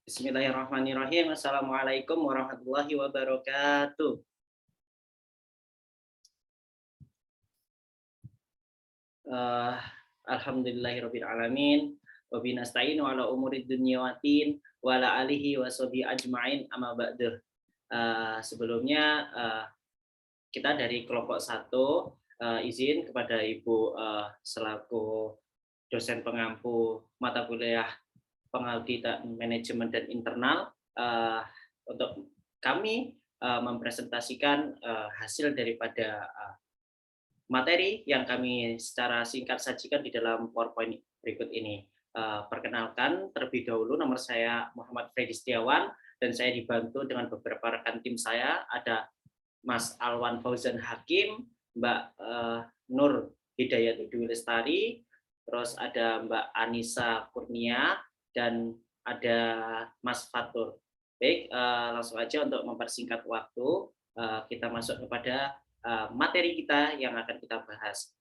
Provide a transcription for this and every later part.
Bismillahirrahmanirrahim. Assalamualaikum warahmatullahi wabarakatuh. Eh, Alhamdulillahirabbil alamin. Wa binasta'inu ala umurid dunya waddin wa ala alihi washabi ajmain amma ba'du. Sebelumnya kita dari kelompok satu izin kepada Ibu selaku dosen pengampu mata kuliah pengauditan manajemen dan internal untuk kami mempresentasikan hasil daripada materi yang kami secara singkat sajikan di dalam PowerPoint berikut ini. Perkenalkan terlebih dahulu, nama saya Muhammad Freddy Setiawan dan saya dibantu dengan beberapa rekan tim saya, ada Mas Alwan Fauzan Hakim, Mbak Nur Hidayat Dwi Lestari, terus ada Mbak Anissa Kurnia, dan ada Mas Fatur. Baik, langsung aja untuk mempersingkat waktu, kita masuk kepada materi kita yang akan kita bahas.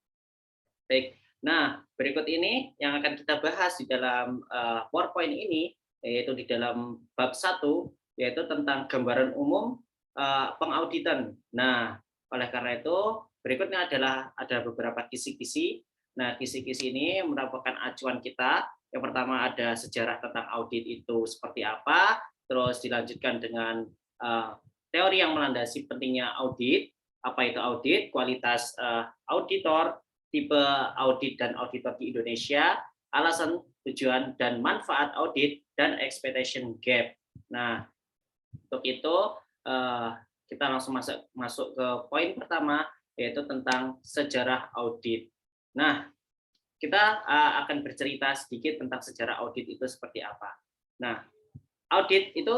Baik, nah berikut ini yang akan kita bahas di dalam PowerPoint ini, yaitu di dalam bab 1, yaitu tentang gambaran umum pengauditan. Nah, oleh karena itu, berikutnya adalah ada beberapa kisi-kisi. Nah, kisi-kisi ini merupakan acuan kita. Yang pertama ada sejarah tentang audit itu seperti apa, terus dilanjutkan dengan teori yang melandasi pentingnya audit, apa itu audit, kualitas auditor, tipe audit dan auditor di Indonesia, alasan, tujuan, dan manfaat audit, dan expectation gap. Nah, untuk itu kita langsung masuk ke poin pertama, yaitu tentang sejarah audit. Nah, kita akan bercerita sedikit tentang sejarah audit itu seperti apa. Nah, audit itu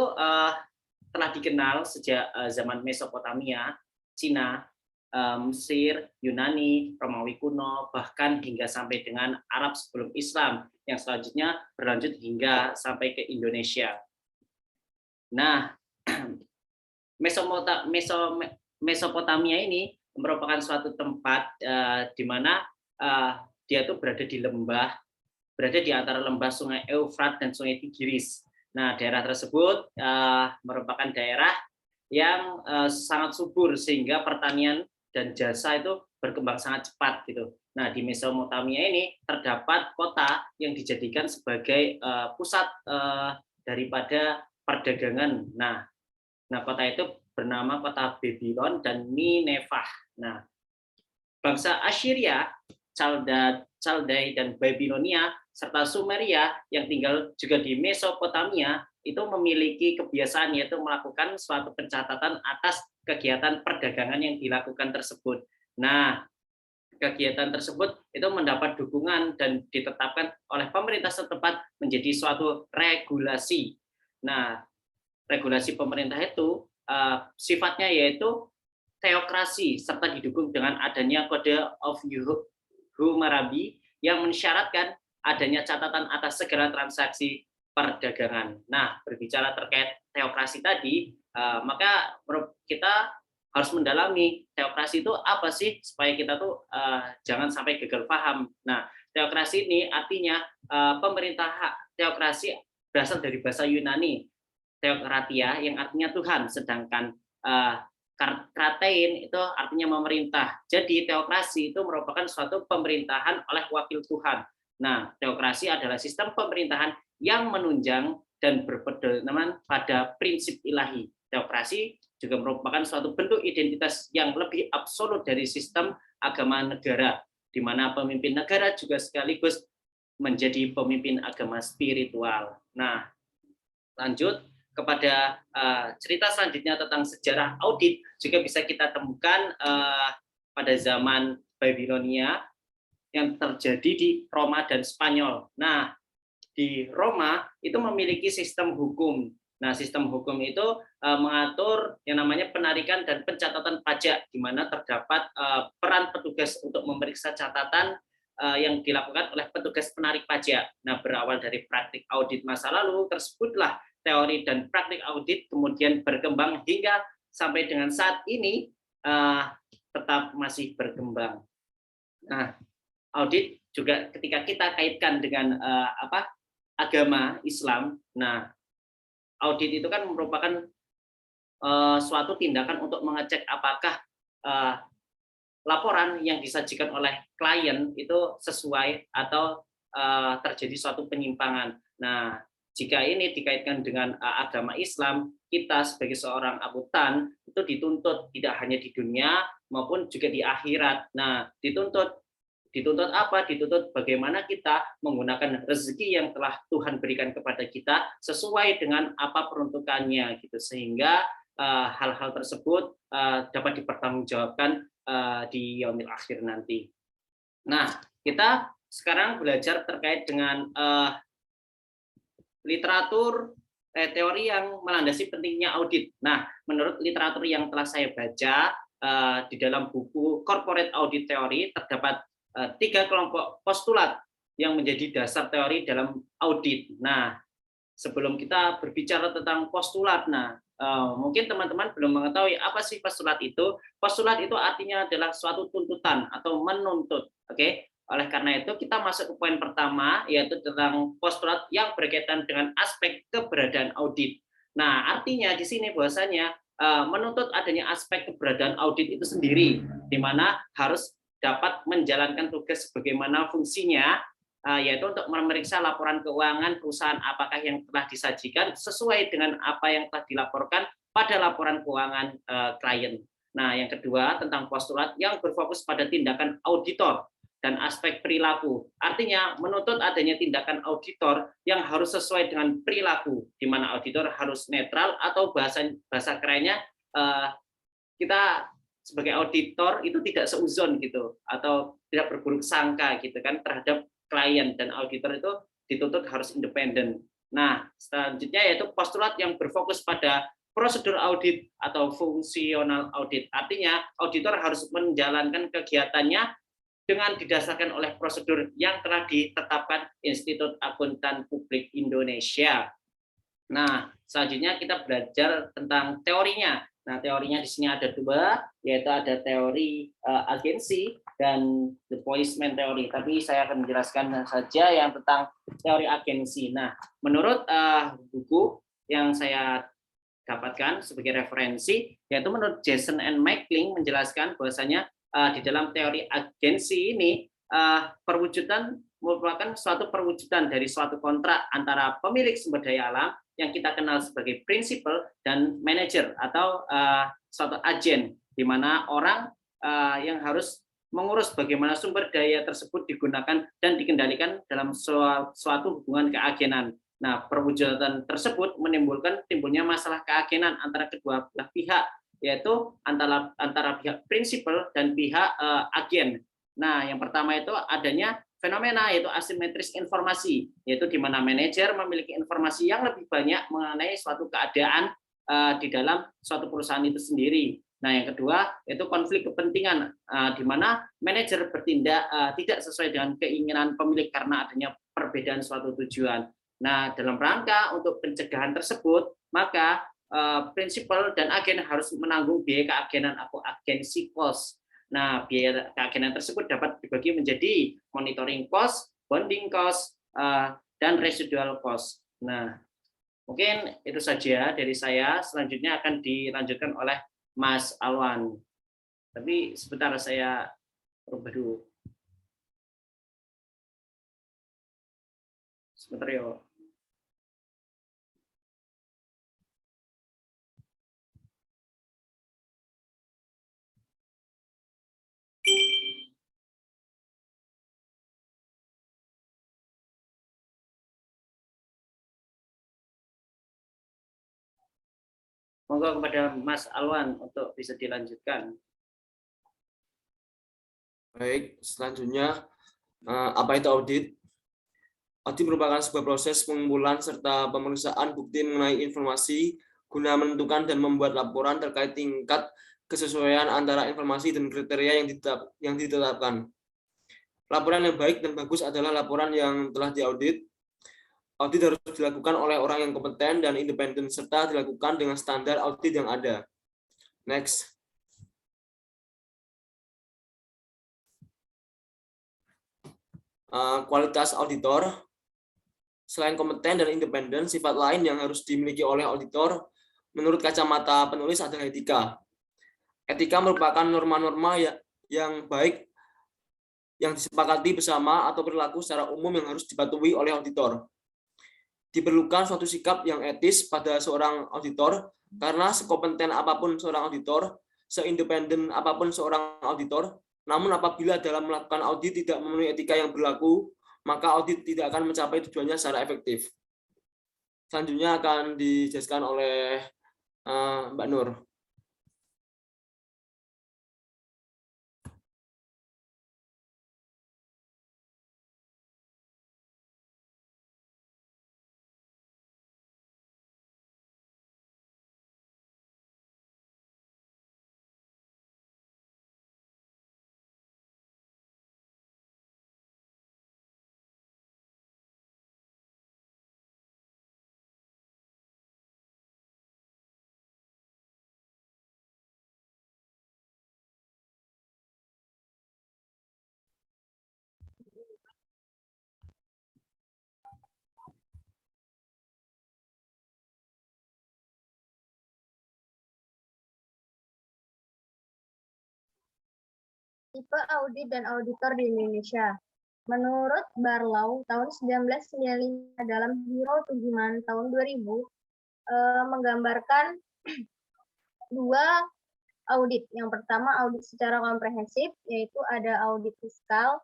telah dikenal sejak zaman Mesopotamia, Cina, Mesir, Yunani, Romawi kuno, bahkan hingga sampai dengan Arab sebelum Islam, yang selanjutnya berlanjut hingga sampai ke Indonesia. Nah, Mesopotamia ini merupakan suatu tempat di mana dia tuh berada di lembah, berada di antara lembah Sungai Eufrat dan Sungai Tigris. Nah, daerah tersebut merupakan daerah yang sangat subur sehingga pertanian dan jasa itu berkembang sangat cepat gitu. Nah, di Mesopotamia ini terdapat kota yang dijadikan sebagai pusat daripada perdagangan. Nah, kota itu bernama kota Babylon dan Nineveh. Nah, bangsa Assyria, Chaldai dan Babilonia serta Sumeria yang tinggal juga di Mesopotamia itu memiliki kebiasaan yaitu melakukan suatu pencatatan atas kegiatan perdagangan yang dilakukan tersebut. Nah, kegiatan tersebut itu mendapat dukungan dan ditetapkan oleh pemerintah setempat menjadi suatu regulasi. Nah, regulasi pemerintah itu sifatnya yaitu teokrasi serta didukung dengan adanya Code of Hammurabi yang mensyaratkan adanya catatan atas segala transaksi perdagangan. Nah, berbicara terkait teokrasi tadi, maka kita harus mendalami teokrasi itu apa sih supaya kita tuh jangan sampai gagal paham. Nah, teokrasi ini artinya pemerintah teokrasi berasal dari bahasa Yunani teokratia yang artinya Tuhan, sedangkan kratein itu artinya memerintah. Jadi teokrasi itu merupakan suatu pemerintahan oleh wakil Tuhan. Nah, teokrasi adalah sistem pemerintahan yang menunjang dan berpedoman pada prinsip ilahi. Teokrasi juga merupakan suatu bentuk identitas yang lebih absolut dari sistem agama negara, di mana pemimpin negara juga sekaligus menjadi pemimpin agama spiritual. Nah, lanjut kepada cerita selanjutnya tentang sejarah audit juga bisa kita temukan pada zaman Babilonia yang terjadi di Roma dan Spanyol. Nah, di Roma itu memiliki sistem hukum. Nah, sistem hukum itu mengatur yang namanya penarikan dan pencatatan pajak, di mana terdapat peran petugas untuk memeriksa catatan yang dilakukan oleh petugas penarik pajak. Nah, berawal dari praktik audit masa lalu, tersebutlah teori dan praktik audit kemudian berkembang hingga sampai dengan saat ini tetap masih berkembang. Nah, audit juga ketika kita kaitkan dengan agama Islam, nah audit itu kan merupakan suatu tindakan untuk mengecek apakah laporan yang disajikan oleh klien itu sesuai atau terjadi suatu penyimpangan. Nah, jika ini dikaitkan dengan agama Islam, kita sebagai seorang akuntan itu dituntut tidak hanya di dunia maupun juga di akhirat. Nah, dituntut dituntut apa? Dituntut bagaimana kita menggunakan rezeki yang telah Tuhan berikan kepada kita sesuai dengan apa peruntukannya gitu, sehingga hal-hal tersebut dapat dipertanggungjawabkan di yaumil akhir nanti. Nah, kita sekarang belajar terkait dengan literatur teori yang melandasi pentingnya audit. Nah, menurut literatur yang telah saya baca di dalam buku Corporate Audit Theory terdapat 3 kelompok postulat yang menjadi dasar teori dalam audit. Nah, sebelum kita berbicara tentang postulat, mungkin teman-teman belum mengetahui apa sih postulat itu. Postulat itu artinya adalah suatu tuntutan atau menuntut. Oke. Oleh karena itu kita masuk ke poin pertama, yaitu tentang postulat yang berkaitan dengan aspek keberadaan audit. Nah, artinya di sini bahwasanya menuntut adanya aspek keberadaan audit itu sendiri, di mana harus dapat menjalankan tugas sebagaimana fungsinya, yaitu untuk memeriksa laporan keuangan perusahaan apakah yang telah disajikan sesuai dengan apa yang telah dilaporkan pada laporan keuangan klien. Nah, yang kedua tentang postulat yang berfokus pada tindakan auditor dan aspek perilaku. Artinya menuntut adanya tindakan auditor yang harus sesuai dengan perilaku, di mana auditor harus netral atau bahasa kerennya kita sebagai auditor itu tidak seuzon gitu atau tidak berburuk sangka gitu kan terhadap klien, dan auditor itu dituntut harus independen. Nah, selanjutnya yaitu postulat yang berfokus pada prosedur audit atau fungsional audit. Artinya auditor harus menjalankan kegiatannya dengan didasarkan oleh prosedur yang telah ditetapkan Institut Akuntan Publik Indonesia. Nah, selanjutnya kita belajar tentang teorinya. Nah, teorinya di sini ada 2, yaitu ada teori agensi dan the policeman theory. Tapi saya akan menjelaskan saja yang tentang teori agensi. Nah, menurut buku yang saya dapatkan sebagai referensi, yaitu menurut Jason and McLean menjelaskan bahwasanya di dalam teori agensi ini perwujudan merupakan suatu perwujudan dari suatu kontrak antara pemilik sumber daya alam yang kita kenal sebagai prinsipal dan manajer atau suatu agen, di mana orang yang harus mengurus bagaimana sumber daya tersebut digunakan dan dikendalikan dalam suatu hubungan keagenan. Nah, perwujudan tersebut menimbulkan timbulnya masalah keagenan antara kedua belah pihak, yaitu antara pihak prinsipal dan pihak agen. Nah, yang pertama itu adanya fenomena yaitu asimetris informasi, yaitu di mana manajer memiliki informasi yang lebih banyak mengenai suatu keadaan di dalam suatu perusahaan itu sendiri. Nah, yang kedua yaitu konflik kepentingan, di mana manajer bertindak tidak sesuai dengan keinginan pemilik karena adanya perbedaan suatu tujuan. Nah, dalam rangka untuk pencegahan tersebut, maka prinsipal dan agen harus menanggung biaya keagenan atau agency cost. Nah, biaya keagenan tersebut dapat dibagi menjadi monitoring cost, bonding cost, dan residual cost. Nah, mungkin itu saja dari saya. Selanjutnya akan dilanjutkan oleh Mas Alwan. Tapi sebentar saya rubah dulu. Sebentar ya. Monggo kepada Mas Alwan untuk bisa dilanjutkan. Baik, selanjutnya apa itu audit? Audit merupakan sebuah proses pengumpulan serta pemeriksaan bukti mengenai informasi guna menentukan dan membuat laporan terkait tingkat kesesuaian antara informasi dan kriteria yang ditetapkan. Laporan yang baik dan bagus adalah laporan yang telah diaudit. Audit harus dilakukan oleh orang yang kompeten dan independen serta dilakukan dengan standar audit yang ada. Next. Kualitas auditor. Selain kompeten dan independen, sifat lain yang harus dimiliki oleh auditor menurut kacamata penulis adalah etika. Etika merupakan norma-norma yang baik yang disepakati bersama atau perilaku secara umum yang harus dipatuhi oleh auditor. Diperlukan suatu sikap yang etis pada seorang auditor karena sekompeten apapun seorang auditor, seindependen apapun seorang auditor, namun apabila dalam melakukan audit tidak memenuhi etika yang berlaku, maka audit tidak akan mencapai tujuannya secara efektif. Selanjutnya akan dijelaskan oleh Mbak Nur. Tipe audit dan auditor di Indonesia. Menurut Barlow, tahun 1995 dalam Hero to Human tahun 2000, menggambarkan dua audit. Yang pertama audit secara komprehensif, yaitu ada audit fiskal.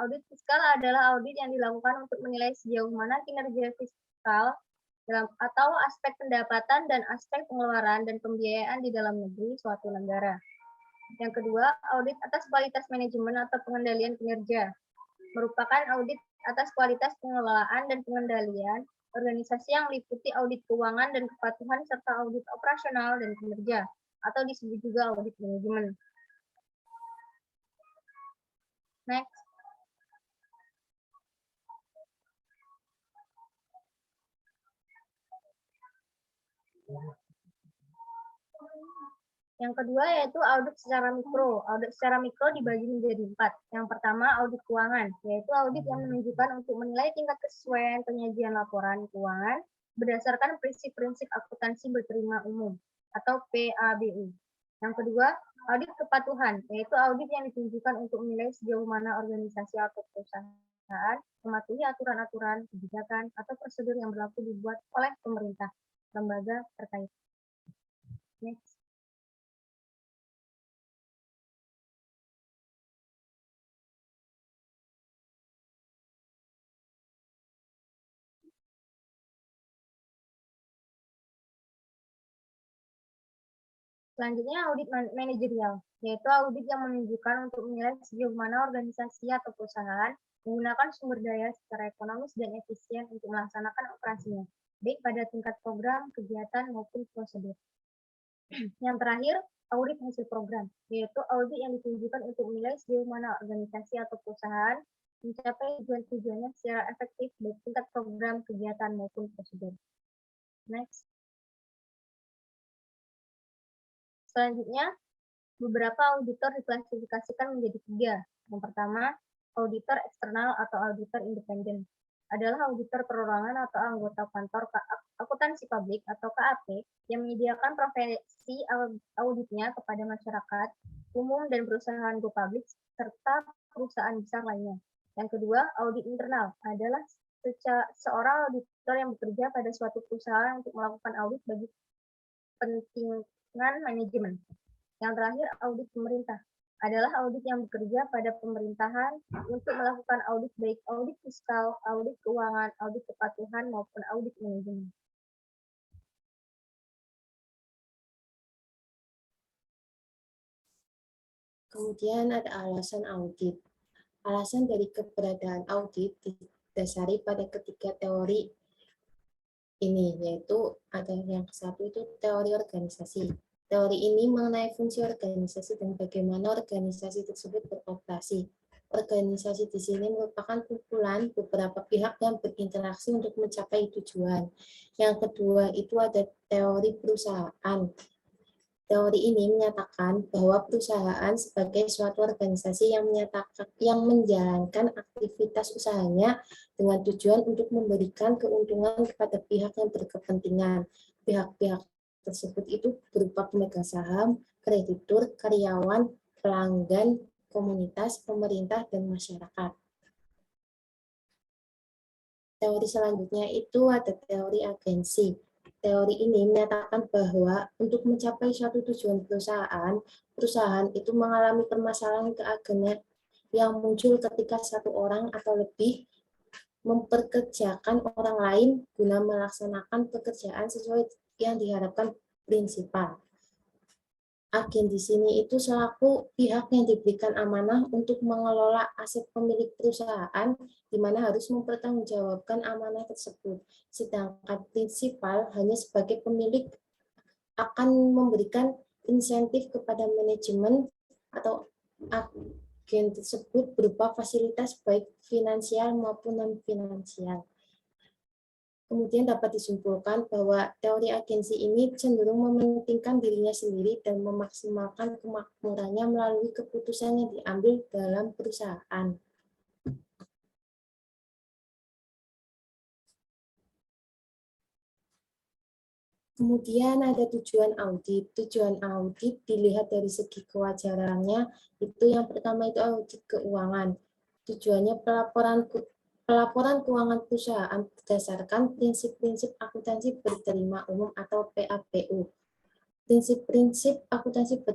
Audit fiskal adalah audit yang dilakukan untuk menilai sejauh mana kinerja fiskal atau aspek pendapatan dan aspek pengeluaran dan pembiayaan di dalam negeri suatu negara. Yang kedua, audit atas kualitas manajemen atau pengendalian kinerja. Merupakan audit atas kualitas pengelolaan dan pengendalian organisasi yang meliputi audit keuangan dan kepatuhan serta audit operasional dan kinerja, atau disebut juga audit manajemen. Next. Yang kedua yaitu audit secara mikro. Audit secara mikro dibagi menjadi 4. Yang pertama audit keuangan, yaitu audit yang menunjukkan untuk menilai tingkat kesesuaian penyajian laporan keuangan berdasarkan prinsip-prinsip akuntansi berterima umum atau PABU. Yang kedua, audit kepatuhan, yaitu audit yang ditunjukkan untuk menilai sejauh mana organisasi atau perusahaan mematuhi aturan-aturan, kebijakan, atau prosedur yang berlaku dibuat oleh pemerintah, lembaga terkait. Next. Selanjutnya audit manajerial, yaitu audit yang menunjukkan untuk menilai sejauh mana organisasi atau perusahaan menggunakan sumber daya secara ekonomis dan efisien untuk melaksanakan operasinya, baik pada tingkat program, kegiatan, maupun prosedur. Yang terakhir, audit hasil program, yaitu audit yang ditunjukkan untuk menilai sejauh mana organisasi atau perusahaan mencapai tujuan-tujuannya secara efektif baik tingkat program, kegiatan, maupun prosedur. Next. Selanjutnya, beberapa auditor diklasifikasikan menjadi 3. Yang pertama, auditor eksternal atau auditor independen. Adalah auditor perorangan atau anggota kantor akuntansi publik atau KAP yang menyediakan profesi auditnya kepada masyarakat umum dan perusahaan go public serta perusahaan besar lainnya. Yang kedua, audit internal adalah seorang auditor yang bekerja pada suatu perusahaan untuk melakukan audit bagi kepentingan manajemen. Yang terakhir, audit pemerintah adalah audit yang bekerja pada pemerintahan untuk melakukan audit baik audit fiskal, audit keuangan, audit kepatuhan, maupun audit manajemen. Kemudian ada alasan audit. Alasan dari keberadaan audit didasari pada ketiga teori ini, yaitu ada yang satu itu teori organisasi. Teori ini mengenai fungsi organisasi dan bagaimana organisasi tersebut beroperasi. Organisasi di sini merupakan kumpulan beberapa pihak yang berinteraksi untuk mencapai tujuan. Yang kedua itu ada teori perusahaan. Teori ini menyatakan bahwa perusahaan sebagai suatu organisasi yang menjalankan aktivitas usahanya dengan tujuan untuk memberikan keuntungan kepada pihak yang berkepentingan. Pihak-pihak tersebut itu berupa pemegang saham, kreditur, karyawan, pelanggan, komunitas, pemerintah, dan masyarakat. Teori selanjutnya itu ada teori agensi. Teori ini menyatakan bahwa untuk mencapai suatu tujuan perusahaan, perusahaan itu mengalami permasalahan keagenan yang muncul ketika satu orang atau lebih memperkerjakan orang lain guna melaksanakan pekerjaan sesuai yang diharapkan prinsipal. Agen di sini itu selaku pihak yang diberikan amanah untuk mengelola aset pemilik perusahaan, di mana harus mempertanggungjawabkan amanah tersebut. Sedangkan prinsipal hanya sebagai pemilik akan memberikan insentif kepada manajemen atau agen tersebut berupa fasilitas baik finansial maupun non-finansial. Kemudian dapat disimpulkan bahwa teori agensi ini cenderung mementingkan dirinya sendiri dan memaksimalkan kemakmurannya melalui keputusan yang diambil dalam perusahaan. Kemudian ada tujuan audit. Tujuan audit dilihat dari segi kewajarannya, itu yang pertama itu audit keuangan. Tujuannya pelaporan keuangan perusahaan berdasarkan prinsip-prinsip akuntansi berterima umum atau PABU. Prinsip-prinsip akuntansi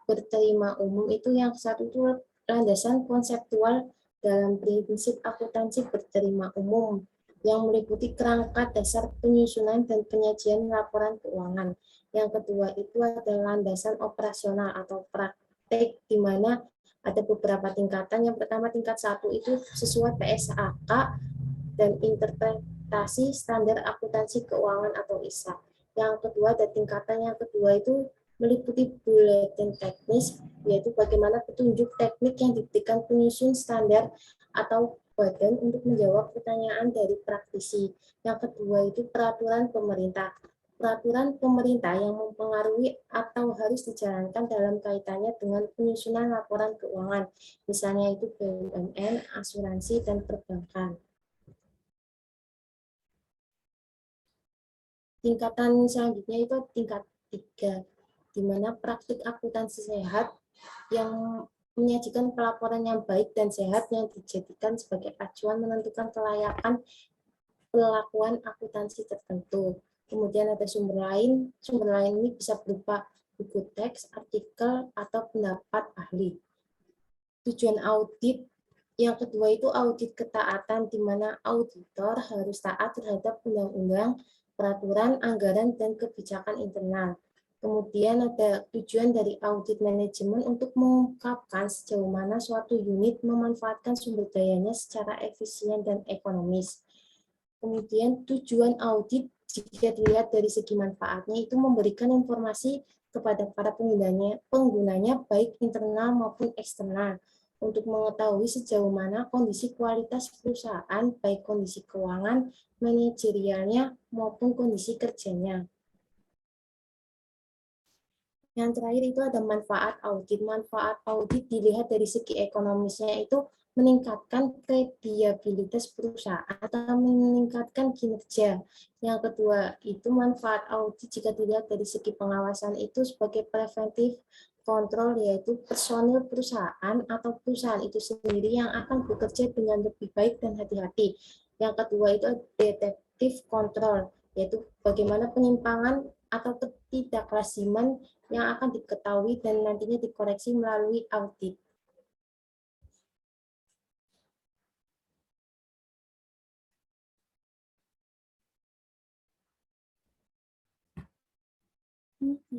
berterima umum itu yang satu itu landasan konseptual dalam prinsip akuntansi berterima umum yang meliputi kerangka dasar penyusunan dan penyajian laporan keuangan. Yang kedua itu adalah landasan operasional atau praktek, di mana ada beberapa tingkatan. Yang pertama tingkat 1 itu sesuai PSAK dan interpretasi standar akuntansi keuangan atau ISA. Yang kedua ada tingkatan yang kedua itu meliputi buletin teknis, yaitu bagaimana petunjuk teknik yang diberikan penyusun standar atau badan untuk menjawab pertanyaan dari praktisi. Yang kedua itu peraturan pemerintah. Peraturan pemerintah yang mempengaruhi atau harus dijalankan dalam kaitannya dengan penyusunan laporan keuangan. Misalnya itu BUMN, asuransi, dan perbankan. Tingkatan selanjutnya itu tingkat 3, di mana praktik akuntansi sehat yang menyajikan pelaporan yang baik dan sehat yang dijadikan sebagai acuan menentukan kelayakan pelakuan akuntansi tertentu. Kemudian ada sumber lain ini bisa berupa buku teks, artikel, atau pendapat ahli. Tujuan audit yang kedua itu audit ketaatan, di mana auditor harus taat terhadap undang-undang, peraturan, anggaran, dan kebijakan internal. Kemudian ada tujuan dari audit manajemen untuk mengungkapkan sejauh mana suatu unit memanfaatkan sumber dayanya secara efisien dan ekonomis. Kemudian tujuan audit jika dilihat dari segi manfaatnya itu memberikan informasi kepada para penggunanya baik internal maupun eksternal untuk mengetahui sejauh mana kondisi kualitas perusahaan baik kondisi keuangan, manajerialnya maupun kondisi kerjanya. Yang terakhir itu ada manfaat audit. Manfaat audit dilihat dari segi ekonomisnya itu meningkatkan kredibilitas perusahaan atau meningkatkan kinerja. Yang kedua itu manfaat audit jika dilihat dari segi pengawasan itu sebagai preventif kontrol, yaitu personil perusahaan atau perusahaan itu sendiri yang akan bekerja dengan lebih baik dan hati-hati. Yang kedua itu detektif kontrol, yaitu bagaimana penyimpangan atau ketidaklaziman yang akan diketahui dan nantinya dikoreksi melalui audit.